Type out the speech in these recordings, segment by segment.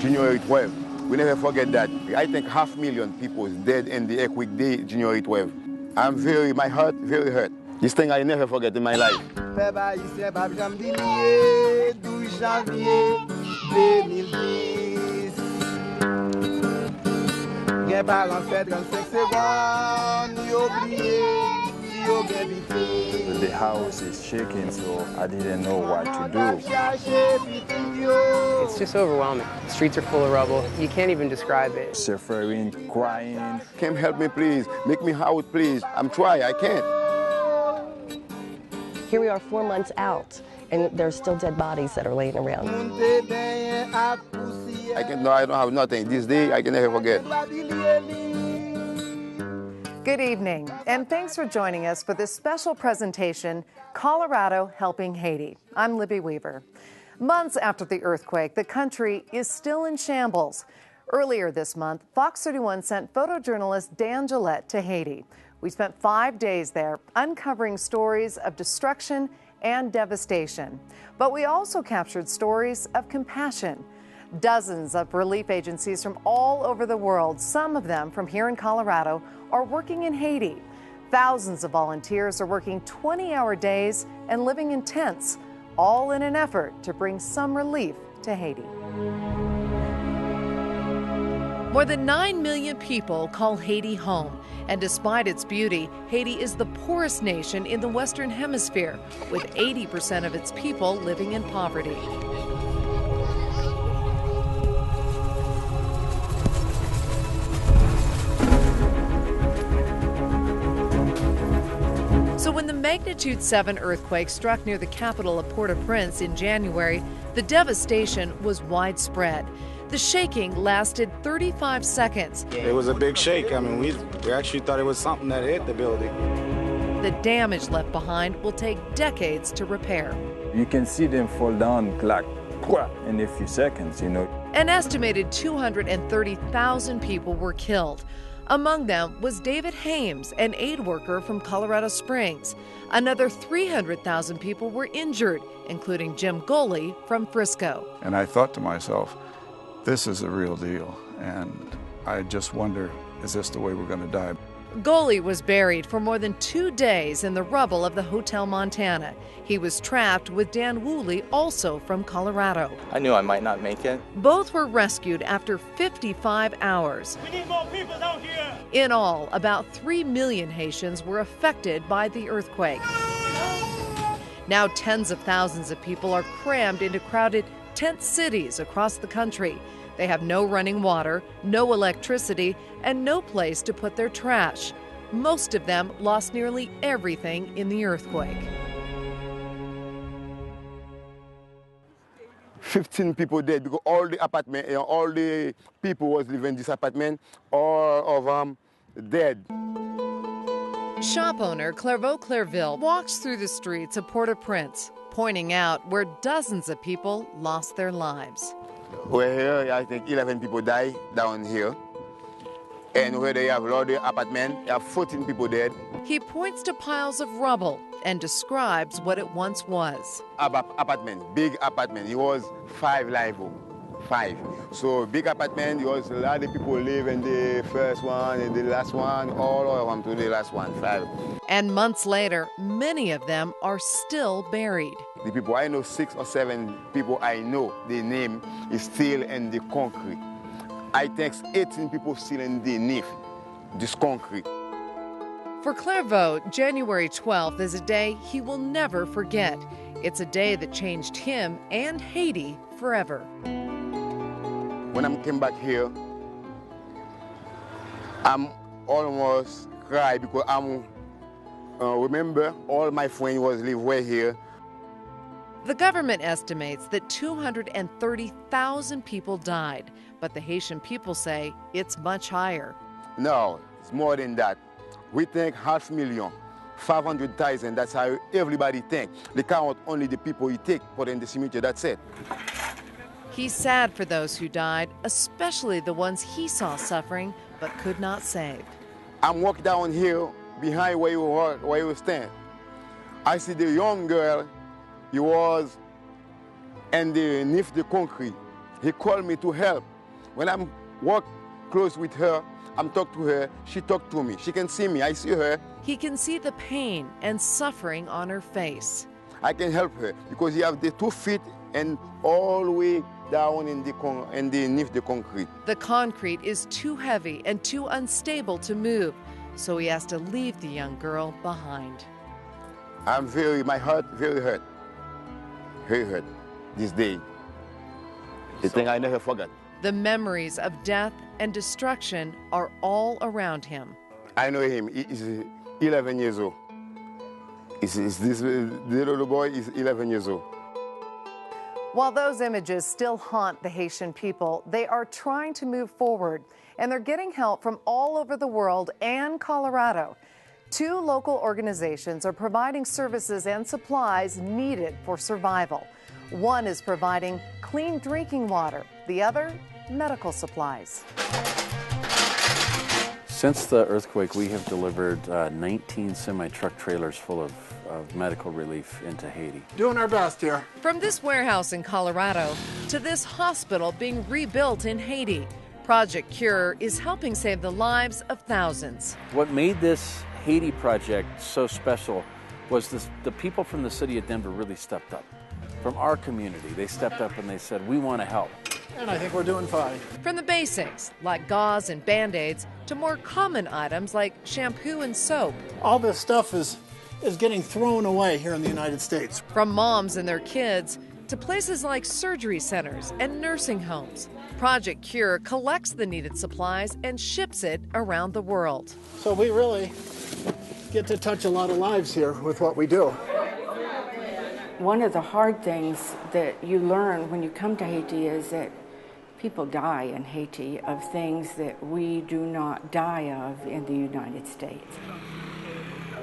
January 12. We never forget that. I think 500,000 people is dead in the earthquake day, January 12. My heart very hurt. This thing I never forget in my life. The house is shaking, so I didn't know what to do. It's just overwhelming. The streets are full of rubble. You can't even describe it. Suffering, crying. Come help me, please. Make me out, please. I'm trying. I can't. Here we are 4 months out, and there's still dead bodies that are laying around. I don't have nothing. This day, I can never forget. Good evening, and thanks for joining us for this special presentation, Colorado Helping Haiti. I'm Libby Weaver. Months after the earthquake, the country is still in shambles. Earlier this month, Fox 31 sent photojournalist Dan Gillette to Haiti. We spent 5 days there uncovering stories of destruction and devastation. But we also captured stories of compassion. Dozens of relief agencies from all over the world, some of them from here in Colorado, are working in Haiti. Thousands of volunteers are working 20-hour days and living in tents, all in an effort to bring some relief to Haiti. More than 9 million people call Haiti home. And despite its beauty, Haiti is the poorest nation in the Western Hemisphere, with 80% of its people living in poverty. So when the magnitude 7 earthquake struck near the capital of Port-au-Prince in January, the devastation was widespread. The shaking lasted 35 seconds. It was a big shake. I mean, we actually thought it was something that hit the building. The damage left behind will take decades to repair. You can see them fall down like in a few seconds, you know. An estimated 230,000 people were killed. Among them was David Hames, an aid worker from Colorado Springs. Another 300,000 people were injured, including Jim Goley from Frisco. And I thought to myself, this is the real deal. And I just wonder, is this the way we're going to die? Goley was buried for more than 2 days in the rubble of the Hotel Montana. He was trapped with Dan Woolley, also from Colorado. I knew I might not make it. Both were rescued after 55 hours. We need more people down here. In all, about 3 million Haitians were affected by the earthquake. Now tens of thousands of people are crammed into crowded tent cities across the country. They have no running water, no electricity, and no place to put their trash. Most of them lost nearly everything in the earthquake. 15 people dead because all the people was living in this apartment, all of them dead. Shop owner Clairvaux Clairville walks through the streets of Port-au-Prince, pointing out where dozens of people lost their lives. We're here, I think 11 people died down here. And where they have a lot of apartments, there are 14 people dead. He points to piles of rubble and describes what it once was. Apartment, big apartment. It was 5 level, 5. So big apartment, it was a lot of people live in the first one and the last one, all of them to the last one, 5. And months later, many of them are still buried. The people I know, 6 or 7 people I know, their name is still in the concrete. I think 18 people still underneath this concrete. For Clairvaux, January 12th is a day he will never forget. It's a day that changed him and Haiti forever. When I came back here, I'm almost cry because I'm remember all my friends was live way here. The government estimates that 230,000 people died, but the Haitian people say it's much higher. No, it's more than that. We think 500,000, 500,000, that's how everybody thinks. They count only the people you take, put in the cemetery, that's it. He's sad for those who died, especially the ones he saw suffering but could not save. I'm walking down here behind where you stand. I see the young girl. He was underneath the concrete. He called me to help. When I'm walk close with her, I'm talk to her, she talk to me. She can see me, I see her. He can see the pain and suffering on her face. I can help her because you have the 2 feet and all the way down underneath the concrete. The concrete is too heavy and too unstable to move, so he has to leave the young girl behind. My heart very hurt this day. The thing I never forgot. The memories of death and destruction are all around him. I know him, he is 11 years old. This little boy is 11 years old. While those images still haunt the Haitian people, they are trying to move forward, and they're getting help from all over the world and Colorado. 2 local organizations are providing services and supplies needed for survival. One is providing clean drinking water, the other, medical supplies. Since the earthquake, we have delivered 19 semi-truck trailers full of medical relief into Haiti. Doing our best here. From this warehouse in Colorado to this hospital being rebuilt in Haiti, Project Cure is helping save the lives of thousands. What made this Haiti project so special was the people from the city of Denver really stepped up. From our community, they stepped up and they said, we want to help. And I think we're doing fine. From the basics, like gauze and Band-Aids, to more common items like shampoo and soap. All this stuff is getting thrown away here in the United States. From moms and their kids to places like surgery centers and nursing homes, Project Cure collects the needed supplies and ships it around the world. So we really get to touch a lot of lives here with what we do. One of the hard things that you learn when you come to Haiti is that people die in Haiti of things that we do not die of in the United States.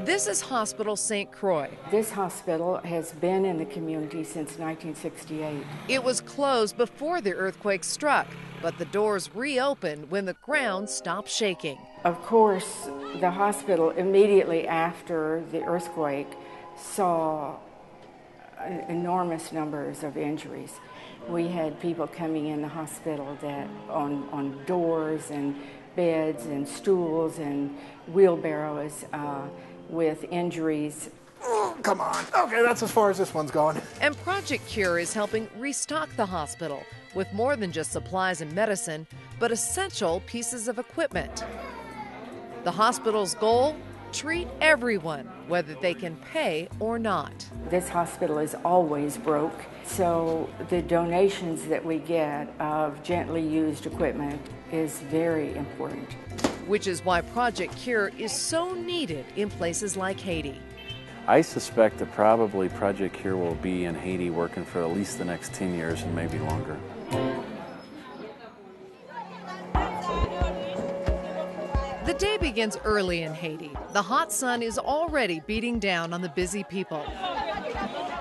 This is Hospital St. Croix. This hospital has been in the community since 1968. It was closed before the earthquake struck, but the doors reopened when the ground stopped shaking. Of course, the hospital immediately after the earthquake saw enormous numbers of injuries. We had people coming in the hospital that on doors and beds and stools and wheelbarrows with injuries. Oh, come on. Okay, that's as far as this one's going. And Project Cure is helping restock the hospital with more than just supplies and medicine, but essential pieces of equipment. The hospital's goal? Treat everyone, whether they can pay or not. This hospital is always broke, so the donations that we get of gently used equipment is very important. Which is why Project Cure is so needed in places like Haiti. I suspect that probably Project Cure will be in Haiti working for at least the next 10 years and maybe longer. The day begins early in Haiti. The hot sun is already beating down on the busy people.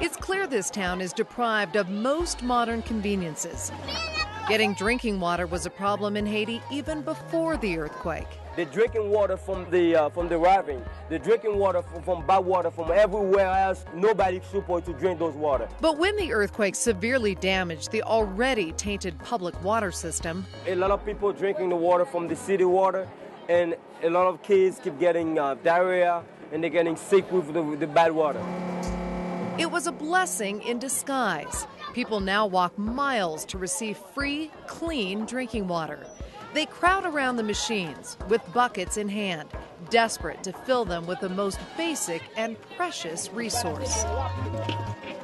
It's clear this town is deprived of most modern conveniences. Getting drinking water was a problem in Haiti even before the earthquake. The drinking water from the ravine, the drinking water from backwater, from everywhere else, nobody's supposed to drink those water. But when the earthquake severely damaged the already tainted public water system, a lot of people drinking the water from the city water, and a lot of kids keep getting diarrhea, and they're getting sick with the bad water. It was a blessing in disguise. People now walk miles to receive free, clean drinking water. They crowd around the machines with buckets in hand, desperate to fill them with the most basic and precious resource.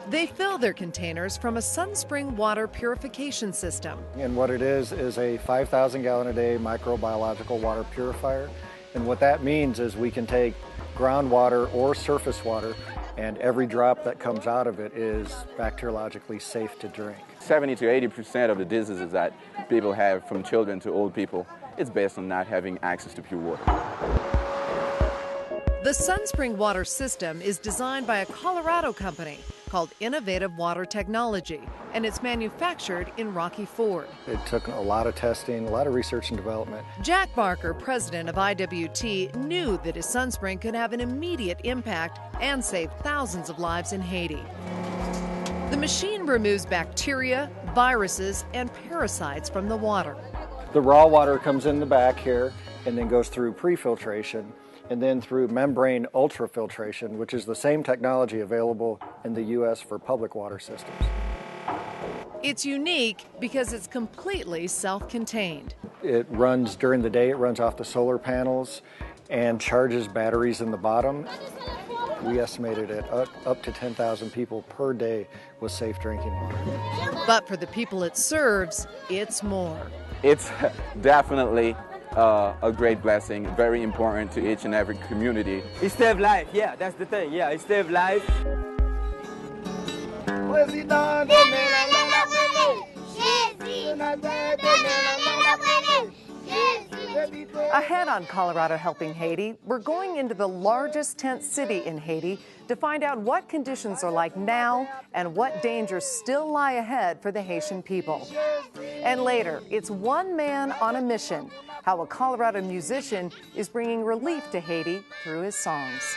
They fill their containers from a Sunspring water purification system. And what it is a 5,000 gallon a day microbiological water purifier. And what that means is we can take groundwater or surface water, and every drop that comes out of it is bacteriologically safe to drink. 70 to 80% of the diseases that people have, from children to old people, it's based on not having access to pure water. The Sunspring water system is designed by a Colorado company called Innovative Water Technology, and it's manufactured in Rocky Ford. It took a lot of testing, a lot of research and development. Jack Barker, president of IWT, knew that his Sunspring could have an immediate impact and save thousands of lives in Haiti. The machine removes bacteria, viruses, and parasites from the water. The raw water comes in the back here and then goes through pre-filtration and then through membrane ultrafiltration, which is the same technology available in the U.S. for public water systems. It's unique because it's completely self-contained. It runs during the day, it runs off the solar panels and charges batteries in the bottom. We estimated it up to 10,000 people per day with safe drinking water. But for the people it serves, it's more. It's definitely a great blessing, very important to each and every community. It saves life, yeah, that's the thing, yeah, it saves life. Ahead on Colorado Helping Haiti, we're going into the largest tent city in Haiti to find out what conditions are like now and what dangers still lie ahead for the Haitian people. And later, it's one man on a mission, how a Colorado musician is bringing relief to Haiti through his songs.